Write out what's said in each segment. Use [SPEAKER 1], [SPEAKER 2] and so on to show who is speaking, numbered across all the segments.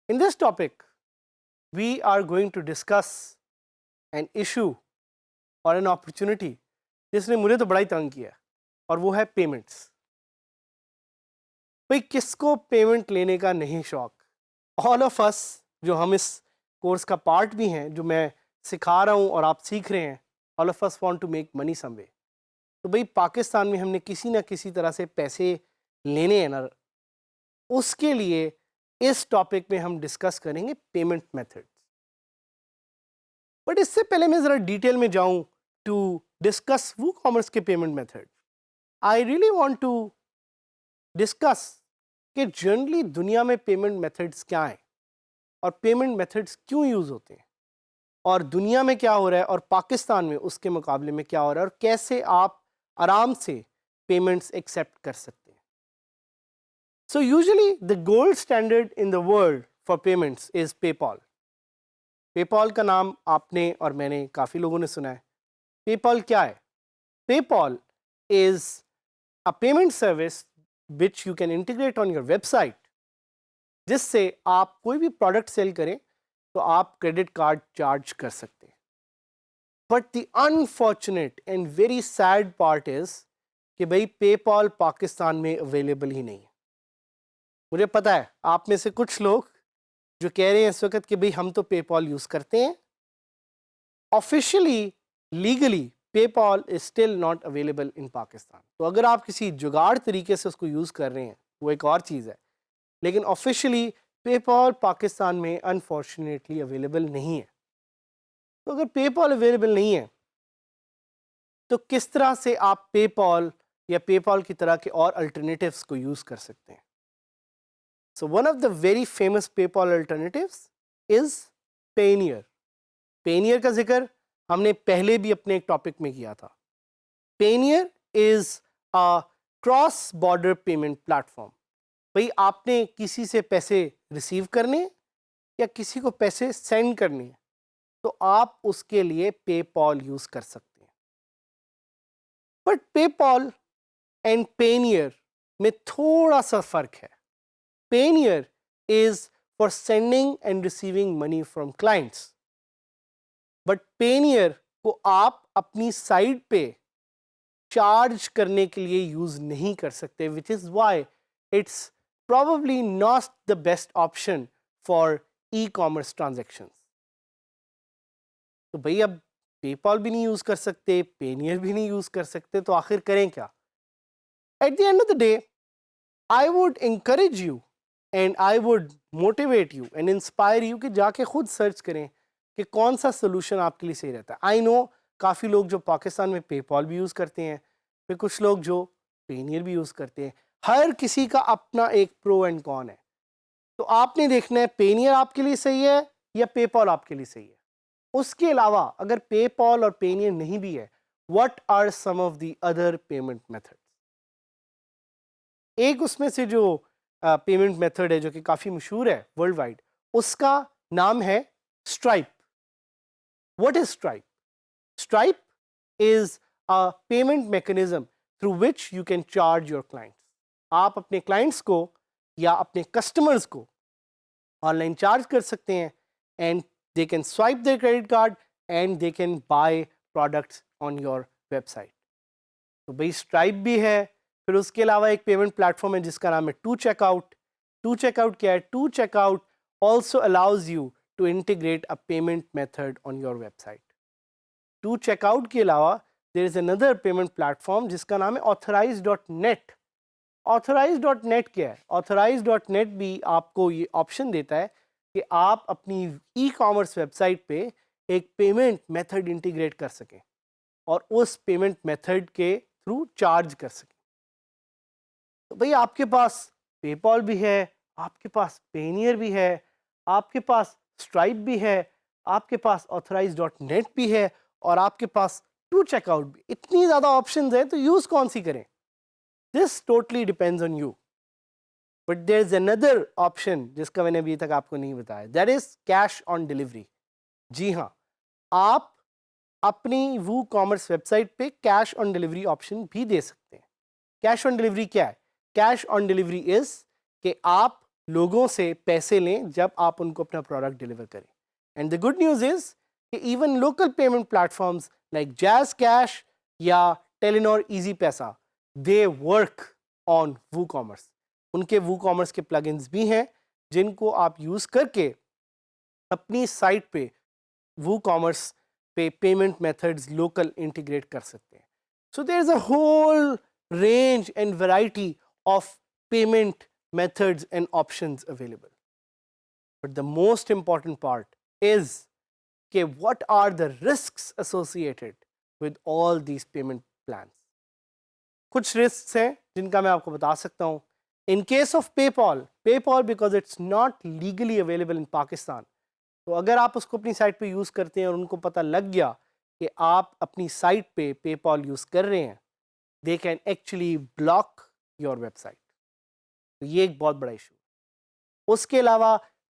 [SPEAKER 1] In this topic, we are going to discuss an issue और an opportunity जिसने मुझे तो बड़ा ही तंग किया और वो है पेमेंट्स। भाई किसको पेमेंट लेने का नहीं शौक? ऑल ऑफ अस जो हम इस कोर्स का पार्ट भी हैं, जो मैं सिखा रहा हूँ और आप सीख रहे हैं, all of us want to make money some way. तो भाई पाकिस्तान में हमने किसी ना किसी तरह से पैसे लेने हैं ना, उसके लिए इस टॉपिक में हम डिस्कस करेंगे पेमेंट मेथड्स। बट इससे पहले मैं ज़रा डिटेल में जाऊं टू डिस्कस वो कॉमर्स के payment method, I really want to discuss कि जनरली दुनिया में पेमेंट मेथड्स क्या हैं और पेमेंट मेथड्स क्यों यूज़ होते हैं और दुनिया में क्या हो रहा है और पाकिस्तान में उसके मुकाबले में क्या हो रहा है और कैसे आप आराम से पेमेंट्स एक्सेप्ट कर सकते हैं। So usually the gold standard in the world for payments is PayPal. PayPal का नाम आपने और मैंने काफ़ी लोगों ने सुना है। PayPal क्या है? PayPal is a payment service which you can integrate on your website, जिससे आप कोई भी प्रोडक्ट सेल करें तो आप क्रेडिट कार्ड चार्ज कर सकते हैं। But the unfortunate and very sad part is कि भाई PayPal पाकिस्तान में अवेलेबल ही नहीं है। मुझे पता है आप में से कुछ लोग जो कह रहे हैं इस वक्त कि भाई हम तो पेपॉल यूज़ करते हैं। Officially legally PayPal is still not available in Pakistan. तो अगर आप किसी जुगाड़ तरीके से उसको यूज़ कर रहे हैं वो एक और चीज़ है, लेकिन ऑफिशियली पेपॉल पाकिस्तान में अनफॉर्चुनेटली अवेलेबल नहीं है। तो अगर पेपॉल अवेलेबल नहीं है तो किस तरह से आप पेपॉल या पेपॉल की तरह के और अल्टरनेटिव्स को यूज़ कर सकते हैं? So one of the very famous PayPal alternatives is Payoneer. Payoneer का जिक्र हमने पहले भी अपने एक टॉपिक में किया था। Payoneer is a cross border payment platform. भाई आपने किसी से पैसे रिसीव करने या किसी को पैसे सेंड करने हैं तो आप उसके लिए PayPal यूज कर सकते हैं। बट PayPal एंड Payoneer में थोड़ा सा फर्क है। Payoneer is for sending and receiving money from clients. But Payoneer को आप अपनी साइट पे चार्ज करने के लिए यूज नहीं कर सकते, which is why it's probably not the best option for e-commerce transactions. तो भाई अब PayPal भी नहीं यूज कर सकते, Payoneer भी नहीं यूज कर सकते, तो आखिर करें क्या? At the end of the day, I would encourage you and I would motivate you and inspire you कि जाके खुद सर्च करें कि कौन सा सोल्यूशन आपके लिए सही रहता है। आई नो काफ़ी लोग जो पाकिस्तान में पेपॉल भी यूज़ करते हैं, फिर कुछ लोग जो पेनियर भी यूज़ करते हैं। हर किसी का अपना एक प्रो एंड कॉन है। तो आपने देखना है पेनियर आपके लिए सही है या पेपॉल आपके लिए सही है। उसके अलावा अगर पेपॉल और पेनियर नहीं भी है, what are some of the other payment methods? एक उसमें से जो पेमेंट मेथड है जो कि काफ़ी मशहूर है वर्ल्ड वाइड, उसका नाम है stripe. What is stripe? Stripe is a payment mechanism through which you can charge your clients. आप अपने क्लाइंट्स को या अपने कस्टमर्स को ऑनलाइन चार्ज कर सकते हैं and they can swipe there credit card and they can by products on your website. तो भाई स्ट्राइप भी है। फिर उसके अलावा एक पेमेंट प्लेटफॉर्म है जिसका नाम है टू चेकआउट। टू चेकआउट क्या है? Two checkout also allows you to integrate a payment method on your website. Two checkout के अलावा there is another payment platform जिसका नाम है ऑथराइज.नेट। ऑथराइज.नेट क्या है? ऑथराइज.नेट भी आपको ये ऑप्शन देता है कि आप अपनी ई कॉमर्स वेबसाइट पे एक पेमेंट मेथड इंटीग्रेट कर सकें और उस पेमेंट मेथड के थ्रू चार्ज कर सकें। तो भाई आपके पास पेपॉल भी है, आपके पास पेनियर भी है, आपके पास स्ट्राइप भी है, आपके पास ऑथराइज.नेट भी है और आपके पास टू चेकआउट भी। इतनी ज़्यादा ऑप्शंस हैं तो यूज़ कौन सी करें? This totally depends on you. But there is another option जिसका मैंने अभी तक आपको नहीं बताया, that is cash on delivery. जी हाँ, आप अपनी वो कॉमर्स वेबसाइट पे कैश ऑन डिलीवरी ऑप्शन भी दे सकते हैं। कैश ऑन डिलीवरी क्या है? कैश ऑन डिलीवरी इज कि आप लोगों से पैसे लें जब आप उनको अपना प्रोडक्ट डिलीवर करें. And the good news is कि even local payment platforms like JazzCash या Telenor Easypaisa, they work on WooCommerce. उनके वूकॉमर्स के प्लगइन्स भी हैं जिनको आप यूज़ करके अपनी साइट पे वूकॉमर्स पे पेमेंट मेथड्स लोकल इंटीग्रेट कर सकते हैं. So there is a whole range and variety of payment methods and options available. But the most important part is कि what are the risks associated with all these payment plans. कुछ risks हैं जिनका मैं आपको बता सकता हूँ. In case of PayPal because it's not legally available in Pakistan, तो अगर आप उसको अपनी साइट पे यूज़ करते हैं और उनको पता लग गया कि आप अपनी साइट पे PayPal यूज़ कर रहे हैं, they can actually block your website. तो ये एक बहुत बड़ा इशू. उसके अलावा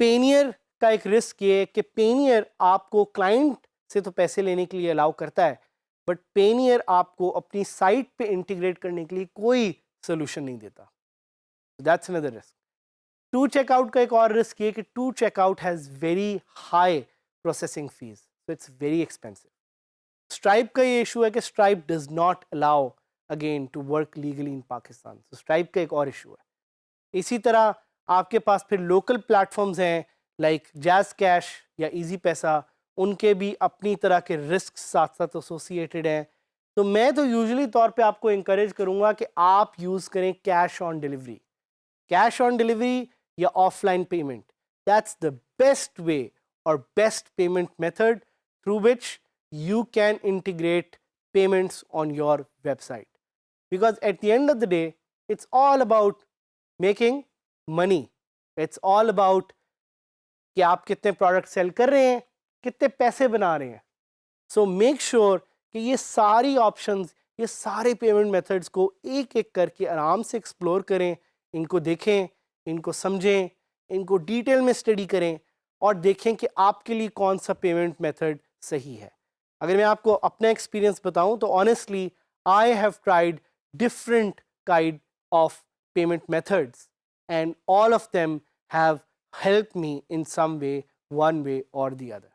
[SPEAKER 1] पेनियर का एक रिस्क ये है कि पेनियर आपको क्लाइंट से तो पैसे लेने के लिए अलाउ करता है, बट पेनियर आपको अपनी साइट पे इंटीग्रेट करने के लिए कोई सोल्यूशन नहीं देता. That's another risk. Two checkout का एक और रिस्क ये कि two checkout has very high processing fees, so it's very expensive. Stripe का ये इशू है कि Stripe does not allow again to work legally in Pakistan. तो स्ट्राइप का एक और इशू है. इसी तरह आपके पास फिर लोकल प्लेटफॉर्म्स हैं लाइक जैज़ कैश या इजी पैसा, उनके भी अपनी तरह के रिस्क साथ साथ एसोसिएटेड हैं. तो मैं तो यूजुअली तौर पे आपको इंकरेज करूंगा कि आप यूज़ करें cash on delivery. Cash on delivery या offline payment, that's the best way और best payment method through which you can integrate payments on your website, because at the end of the day it's all about making money. It's all about कि आप कितने product cell कर रहे हैं, कितने पैसे बना रहे हैं. सो मेक श्योर कि ये सारी ऑप्शंस, ये सारे पेमेंट मेथड्स को एक एक करके आराम से एक्सप्लोर करें, इनको देखें, इनको समझें, इनको डिटेल में स्टडी करें और देखें कि आपके लिए कौन सा पेमेंट मेथड सही है. अगर मैं आपको अपना एक्सपीरियंस बताऊं तो honestly I have tried different kind of payment methods and all of them have helped me in some way, one way और the other.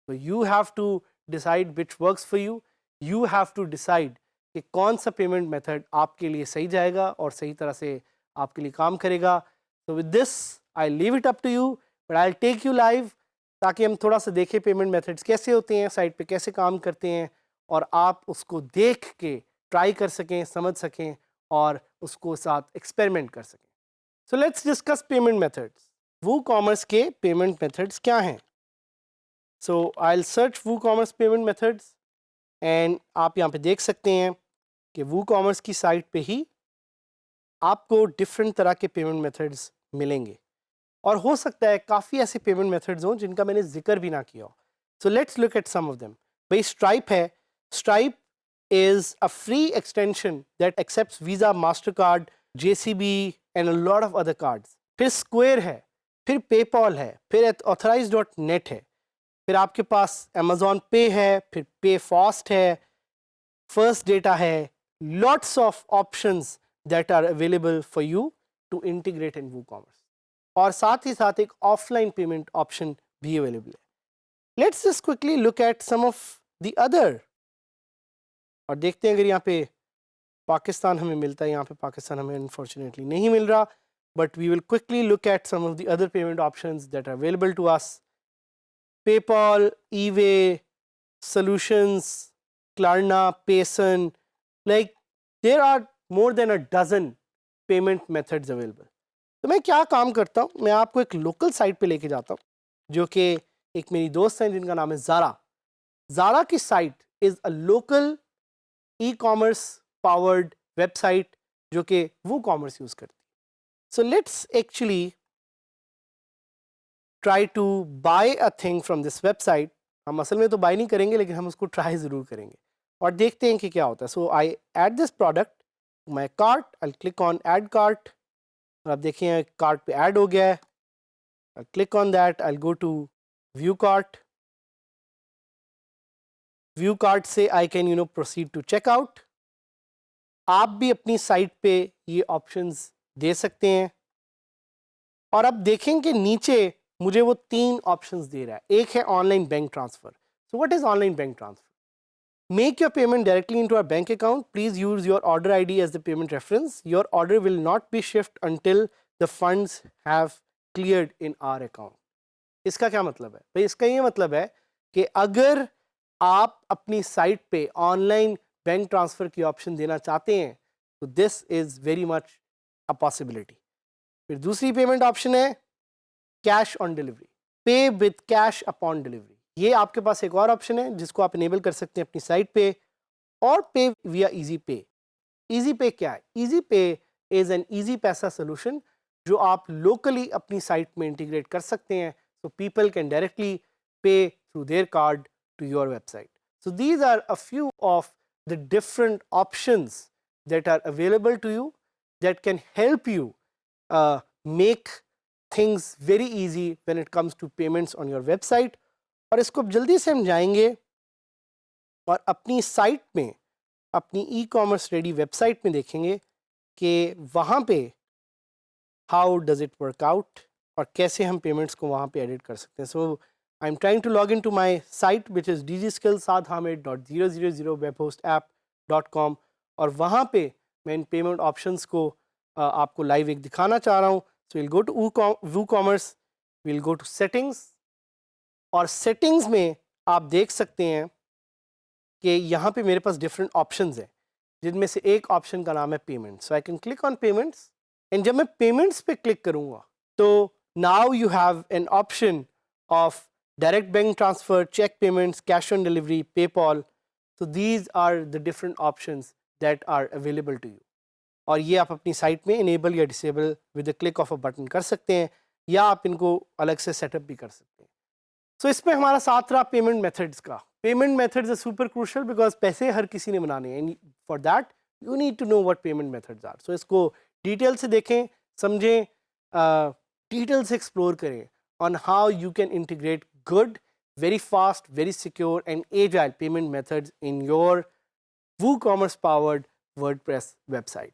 [SPEAKER 1] So you have to decide which works for you. You have to decide कि कौन सा payment method आपके लिए सही जाएगा और सही तरह से आपके लिए काम करेगा. So with this I leave it up to you, but I'll take you live ताकि हम थोड़ा सा देखें पेमेंट मेथड्स कैसे होते हैं, साइट पे कैसे काम करते हैं और आप उसको देख के ट्राई कर सकें, समझ सकें और उसको साथ एक्सपेरिमेंट कर सकें. So let's discuss payment methods. WooCommerce के पेमेंट मेथड्स क्या हैं? So I'll search WooCommerce payment methods and आप यहाँ पे देख सकते हैं कि WooCommerce की साइट पे ही आपको डिफरेंट तरह के पेमेंट मेथड्स मिलेंगे और हो सकता है काफ़ी ऐसे पेमेंट मेथड्स हों जिनका मैंने जिक्र भी ना किया हो. So let's look at some of them. भाई स्ट्राइप है. Stripe is a free extension that accepts Visa, Mastercard, JCB and a lot of other cards. फिर स्क्वेयर है, फिर पेपॉल है, फिर authorize.net है, फिर आपके पास Amazon पे है, फिर पे फास्ट है, फर्स्ट डेटा है. Lots of options that are available for you to integrate in WooCommerce. और साथ ही साथ एक ऑफलाइन पेमेंट ऑप्शन भी अवेलेबल है. Let's just quickly look at some of the other और देखते हैं अगर यहाँ पे पाकिस्तान हमें मिलता है. यहाँ पे पाकिस्तान हमें अनफॉर्चुनेटली नहीं मिल रहा, but we will quickly look at some of the other payment options that are available to us. PayPal, eWay, Solutions, Klarna, Payson, like there are more than a dozen payment methods available. तो मैं क्या काम करता हूँ, मैं आपको एक local site पे लेके जाता हूँ जो कि एक मेरी दोस्त हैं जिनका नाम है ज़ारा. ज़ारा की site is a local e-commerce powered website जो कि WooCommerce यूज़ करती है. So let's actually try to buy a thing from this website. हम असल में तो बाय नहीं करेंगे लेकिन हम उसको ट्राई ज़रूर करेंगे और देखते हैं कि क्या होता है. So I add this product my cart, I click on add cart और आप देखें कार्ट पे ऐड हो गया है. I click on that, I go to view cart. View cart से I can proceed to checkout. आप भी अपनी साइट पे ये ऑप्शंस दे सकते हैं. और अब देखें कि नीचे मुझे वो 3 ऑप्शंस दे रहा है। एक है online bank transfer. So what is online bank transfer? Make your payment directly into our bank account. Please use your order ID as the payment reference. Your order will not be shipped until the funds have cleared in our account. इसका क्या मतलब है भाई? इसका ये मतलब है कि अगर आप अपनी साइट पे ऑनलाइन बैंक ट्रांसफ़र की ऑप्शन देना चाहते हैं तो this is very much a possibility. फिर दूसरी पेमेंट ऑप्शन है कैश ऑन डिलीवरी, पे विद कैश अपॉन डिलीवरी। ये आपके पास एक और ऑप्शन है जिसको आप इनेबल कर सकते हैं अपनी साइट पे, और पे विया इजी पे। इजी पे क्या है? इजी पे इज एन इजी पैसा सोल्यूशन जो आप लोकली अपनी साइट में इंटीग्रेट कर सकते हैं, so people can directly pay through their card to your website. So these are a few of the different options that are available to you that can help you make things very easy when it comes to payments on your website। और इसको अब जल्दी से हम जाएंगे और अपनी साइट में, अपनी ई कॉमर्स रेडी वेबसाइट में देखेंगे कि वहाँ पे how does it work out और कैसे हम पेमेंट्स को वहाँ पे एडिट कर सकते हैं। So I am trying to log in to my site which is dgskillsadhamid.000webhostapp.com, और वहाँ पे मैं इन पेमेंट ऑप्शंस को आपको लाइव एक दिखाना चाह रहा हूँ। So will go to WooCommerce, will go to settings, और सेटिंग्स में आप देख सकते हैं कि यहाँ पे मेरे पास डिफरेंट ऑप्शंस हैं जिनमें से एक ऑप्शन का नाम है payment. So I can click on payments, and जब मैं पेमेंट्स पे क्लिक करूँगा तो now you have an option of direct bank transfer, cheque payments, cash on delivery, PayPal. So these are the different options that are available to you, और ये आप अपनी साइट में इनेबल या disable with the click of a button कर सकते हैं, या आप इनको अलग से सेटअप भी कर सकते हैं। सो इसमें हमारा साथ रहा पेमेंट मेथड्स का। Payment methods are super crucial because पैसे हर किसी ने बनाने हैं, and for that you need to know what payment methods are. So इसको डिटेल से देखें, समझें, डिटेल से एक्सप्लोर करें on how you can integrate good, very fast, very secure and agile payment methods in your WooCommerce powered WordPress website.